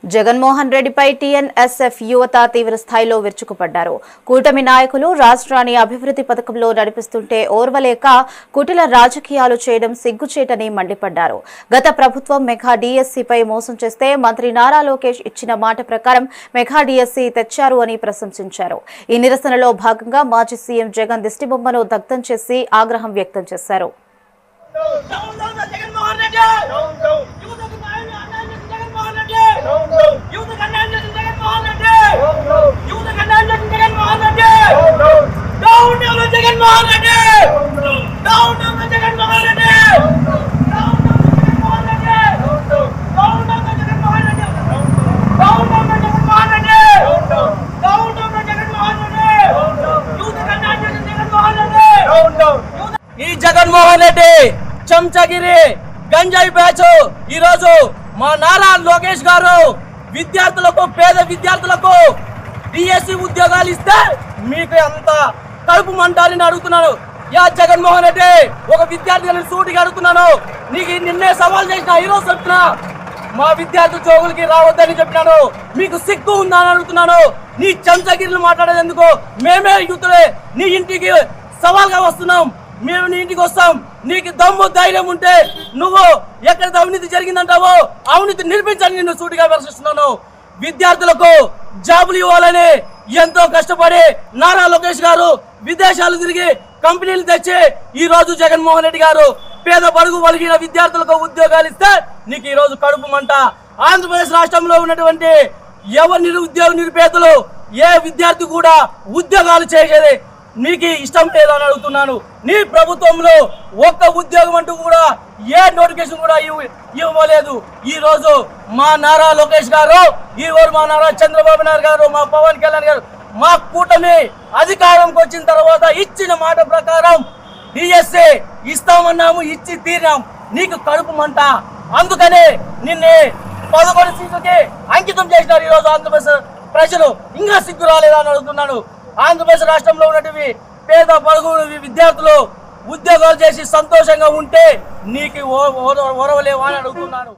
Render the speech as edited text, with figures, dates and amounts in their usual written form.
జగన్మోహన్ రెడ్డిపై టీఎన్ఎస్ఎఫ్ యువత తీవ్ర స్థాయిలో విరుచుకుపడ్డారు. కూటమి నాయకులు రాష్ట్రాన్ని అభివృద్ధి పథకంలో నడిపిస్తుంటే ఓర్వలేక కుటిల రాజకీయాలు చేయడం సిగ్గుచేటని మండిపడ్డారు. గత ప్రభుత్వం మెగా డీఎస్సీపై మోసం చేస్తే మంత్రి నారా లోకేష్ ఇచ్చిన మాట ప్రకారం మెగా డీఎస్సీ తెచ్చారు అని ప్రశంసించారు. ఈ నిరసనలో భాగంగా మాజీ సీఎం జగన్ దిష్టిబొమ్మను దగ్ధం చేసి ఆగ్రహం వ్యక్తం చేశారు. ఈ జగన్మోహన్ రెడ్డి చెంచగిరి గంజాయి బ్యాచ్ ఈ రోజు మా నారా లోకేష్ గారు విద్యార్థులకు పేద విద్యార్థులకు డిఎస్సి ఉద్యోగాలు ఇస్తే మీకు అంత కడుపు మంటాలని అడుగుతున్నాను. యా జగన్మోహన్ రెడ్డి ఒక విద్యార్థి సూటిగా అడుగుతున్నాను. నీకు నిన్నే సవాల్ చేసిన ఈ రోజు చెప్తున్నా మా విద్యార్థి జోగులకి రావద్దని చెప్పినాను. మీకు సిగ్గు ఉందా అని అడుగుతున్నాను. నీ చెంచగిరిలు మాట్లాడేందుకు మేమే యూతులే నీ ఇంటికి సవాల్గా వస్తున్నాం. మేము నీ ఇంటికి వస్తాం. నీకు దమ్ము ధైర్యం ఉంటే నువ్వు ఎక్కడైతే అవినీతి జరిగిందంటావో అవినీతి నిర్మించని నిన్ను సూటిగా విమర్శిస్తున్నాను. విద్యార్థులకు జాబులు ఇవ్వాలని ఎంతో కష్టపడి నారా లోకేష్ గారు విదేశాలు తిరిగి కంపెనీలు తెచ్చి ఈ రోజు జగన్మోహన్ రెడ్డి గారు పేద బడుగు బలిగిన విద్యార్థులకు ఉద్యోగాలు ఇస్తే నీకు ఈ రోజు కడుపు మంట. ఆంధ్రప్రదేశ్ రాష్ట్రంలో ఉన్నటువంటి ఎవరి నిరుద్యోగ నిరుపేదలు ఏ విద్యార్థి కూడా ఉద్యోగాలు చేయలేదు. నీకు ఇష్టం లేదని అడుగుతున్నాను. నీ ప్రభుత్వంలో ఒక్క ఉద్యోగం అంటూ కూడా ఏ నోటిఫికేషన్ కూడా ఇవ్వలేదు. ఈ రోజు మా నారా లోకేష్ గారు, ఈ రోజు మా నారా చంద్రబాబు నాయుడు గారు, మా పవన్ కళ్యాణ్ గారు మా కూటమి అధికారంకి వచ్చిన తర్వాత ఇచ్చిన మాట ప్రకారం డిఎస్సీ ఇస్తామన్నాము, ఇచ్చి తీరాం. నీకు కడుపు మంట. అందుకనే నిన్నే 11 సీట్లకి అంకితం చేసినారు. ఈ రోజు ఆంధ్రప్రదేశ్ ప్రజలు ఇంకా సిగ్గు రాలేదా అని అడుగుతున్నాను. ఆంధ్రప్రదేశ్ రాష్ట్రంలో ఉన్నటువంటి పేద పలుగు విద్యార్థులు ఉద్యోగాలు చేసి సంతోషంగా ఉంటే నీకు ఓరవలేవా అని అడుగుతున్నాను.